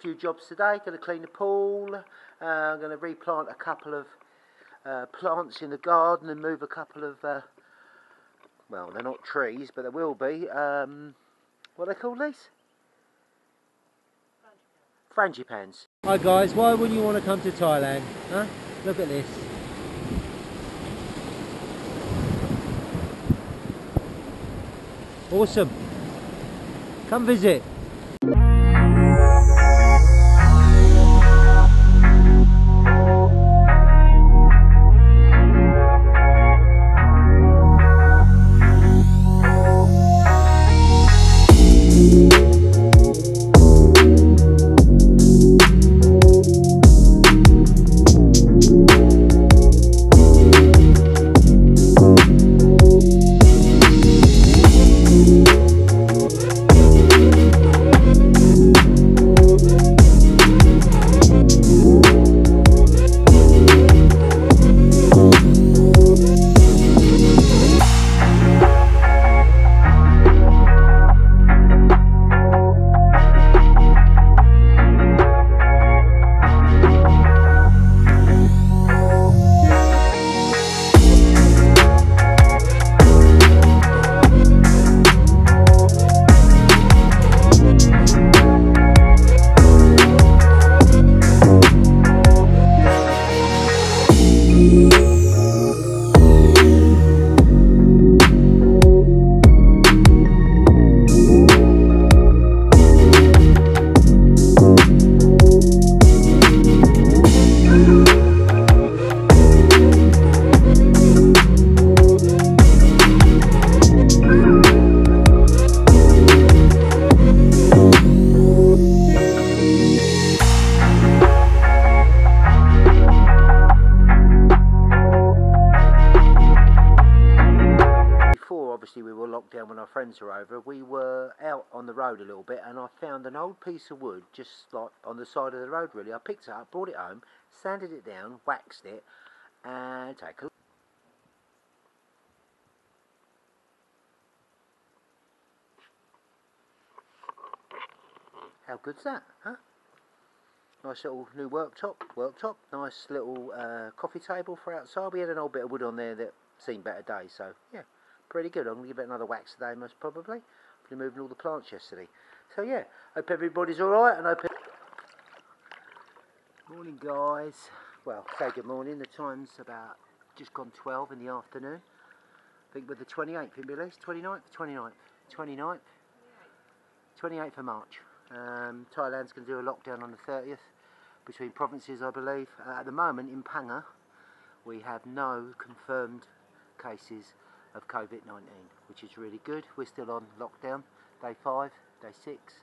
few jobs today. Going to clean the pool. I'm going to replant a couple of plants in the garden and move a couple of, well, they're not trees, but there will be. What are they called, these? Frangipans. Hi guys, why wouldn't you want to come to Thailand? Huh? Look at this. Awesome. Come visit. Obviously we were locked down when our friends were over. We were out on the road a little bit and I found an old piece of wood just like on the side of the road really. I picked it up, brought it home, sanded it down, waxed it and take a look. How good's that, huh? Nice little new worktop, nice little coffee table for outside. We had an old bit of wood on there that seen better days, so yeah. Pretty good. I'm going to give it another wax today most probably. I've been moving all the plants yesterday. So yeah, hope everybody's alright and hope... Morning guys. Well, say good morning. The time's about just gone 12 in the afternoon. I think with the 28th in release. 29th? 28th of March. Thailand's going to do a lockdown on the 30th between provinces I believe. At the moment in Panga we have no confirmed cases of COVID-19, which is really good. We're still on lockdown, day 5, day 6,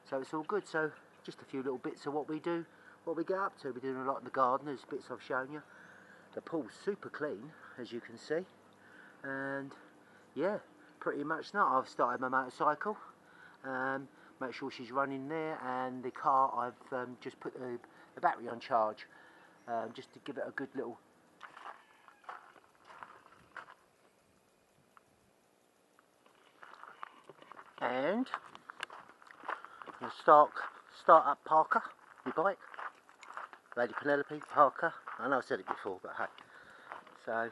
so it's all good. So just a few little bits of what we do, what we get up to. We're doing a lot in the garden, there's bits I've shown you. The pool's super clean, as you can see, and yeah, pretty much not. I've started my motorcycle, make sure she's running there, and the car I've just put the battery on charge, just to give it a good little... And we'll start up Parker, my bike, Lady Penelope, Parker. I know I've said it before, but hey. So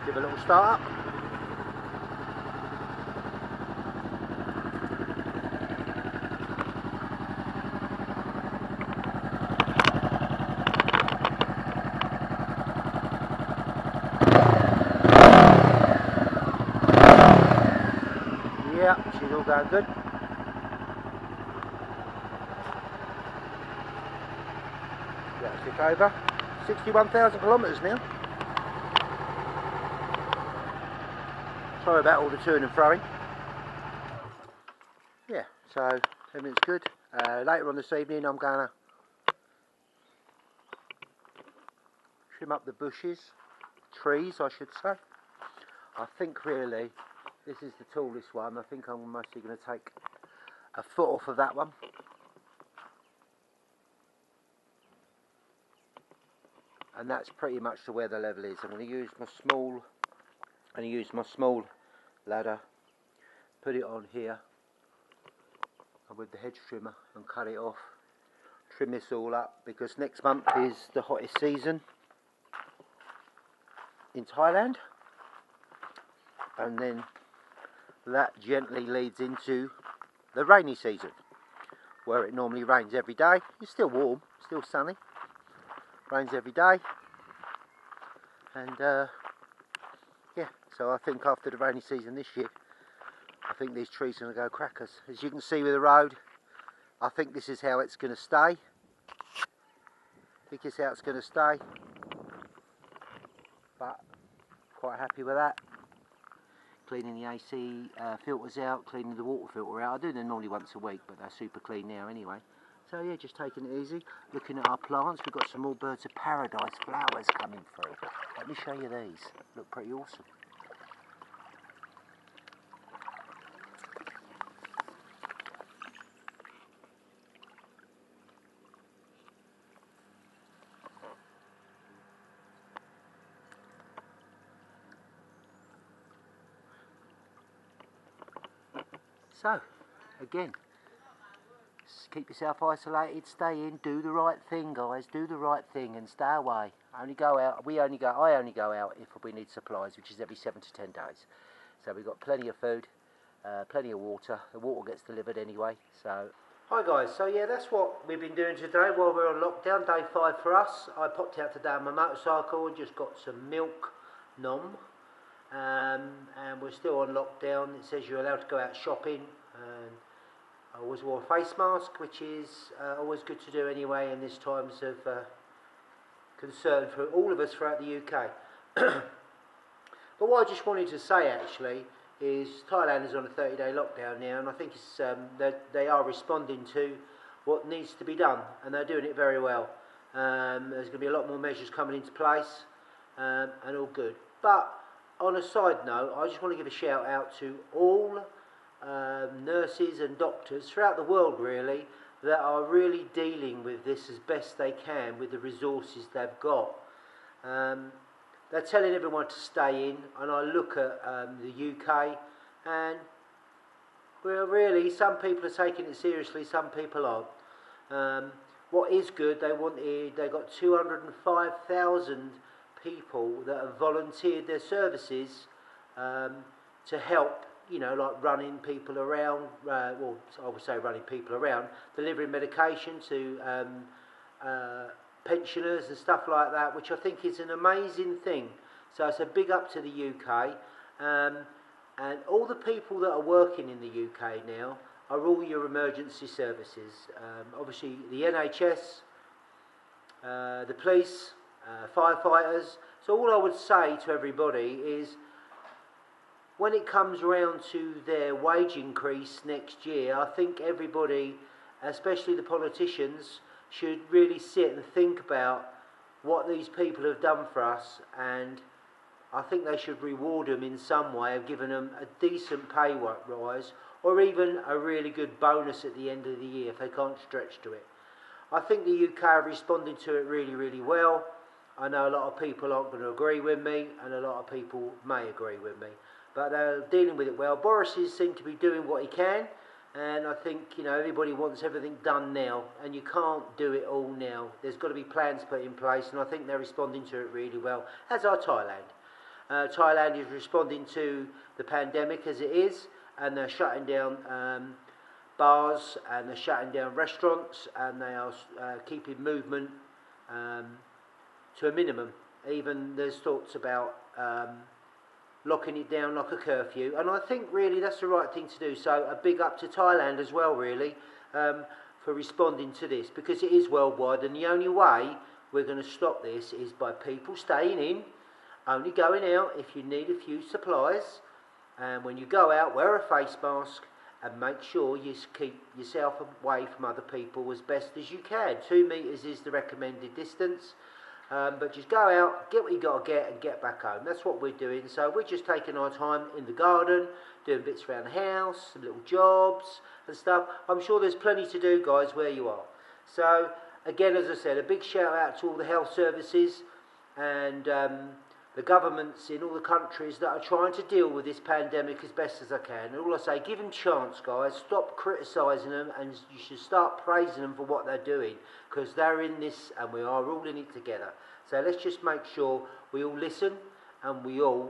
give a little start up. Yeah, she's all going good. Yeah, took over 61,000 kilometres now. Sorry about all the toing and throwing. Yeah, so everything's good. Later on this evening I'm going to trim up the bushes, trees I should say. I think really this is the tallest one. I think I'm mostly going to take a foot off of that one. and that's pretty much to where the level is. I'm going to use my small ladder, put it on here with the hedge trimmer and cut it off. Trim this all up because next month is the hottest season in Thailand, and then that gently leads into the rainy season, where it normally rains every day. It's still warm, still sunny, rains every day, and yeah, so I think after the rainy season this year, I think these trees are going to go crackers. As you can see with the road, I think this is how it's going to stay. I think it's how it's going to stay, but quite happy with that. Cleaning the AC filters out, cleaning the water filter out. I do them normally once a week, but they're super clean now anyway. So yeah, just taking it easy. Looking at our plants, we've got some more birds of paradise flowers coming through. Let me show you these. Look pretty awesome. So, again, keep yourself isolated, stay in, do the right thing, guys, do the right thing and stay away. Only go out, I only go out if we need supplies, which is every 7 to 10 days. So we've got plenty of food, plenty of water. The water gets delivered anyway, so. Hi guys, so yeah, that's what we've been doing today while we're on lockdown, day 5 for us. I popped out today on my motorcycle and just got some milk, nom. And we're still on lockdown. It says you're allowed to go out shopping, and I always wore a face mask, which is always good to do anyway in this times of concern for all of us throughout the UK. But what I just wanted to say actually is Thailand is on a 30-day lockdown now, and I think it's, they are responding to what needs to be done, and they're doing it very well. There's going to be a lot more measures coming into place, and all good. But on a side note, I just want to give a shout out to all nurses and doctors throughout the world really that are really dealing with this as best they can with the resources they've got. They're telling everyone to stay in, and I look at the UK, and well, really some people are taking it seriously, some people aren't. What is good, they got 205,000 people that have volunteered their services to help, you know, like running people around, well, I would say running people around, delivering medication to pensioners and stuff like that, which I think is an amazing thing. So it's a big up to the UK, and all the people that are working in the UK now are all your emergency services. Obviously the NHS, the police, firefighters. So all I would say to everybody is, when it comes around to their wage increase next year, I think everybody, especially the politicians, should really sit and think about what these people have done for us, and I think they should reward them in some way of giving them a decent pay rise, or even a really good bonus at the end of the year if they can't stretch to it. I think the UK are responding to it really, really well. I know a lot of people aren't going to agree with me, and a lot of people may agree with me, but they're dealing with it well. Boris seems to be doing what he can, and I think, you know, everybody wants everything done now, and you can't do it all now. There's got to be plans put in place, and I think they're responding to it really well, as are Thailand. Thailand is responding to the pandemic as it is, and they're shutting down bars, and they're shutting down restaurants, and they are keeping movement to a minimum. Even there's thoughts about locking it down like a curfew, and I think really that's the right thing to do. So a big up to Thailand as well really, for responding to this, because it is worldwide, and the only way we're going to stop this is by people staying in, only going out if you need a few supplies, and when you go out, wear a face mask, and make sure you keep yourself away from other people as best as you can. 2 metres is the recommended distance. But just go out, get what you got to get, and get back home. That's what we're doing. So we're just taking our time in the garden, doing bits around the house, some little jobs and stuff. I'm sure there's plenty to do, guys, where you are. So again, as I said, a big shout out to all the health services. and the governments in all the countries that are trying to deal with this pandemic as best as they can. And all I say, give them chance, guys. Stop criticising them, and you should start praising them for what they're doing, because they're in this and we are all in it together. So let's just make sure we all listen and we all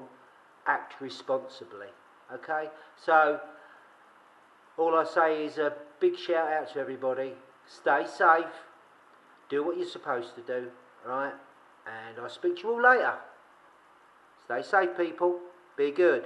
act responsibly. Okay? So all I say is a big shout out to everybody. Stay safe. Do what you're supposed to do. Alright? And I'll speak to you all later. Stay safe, people. Be good.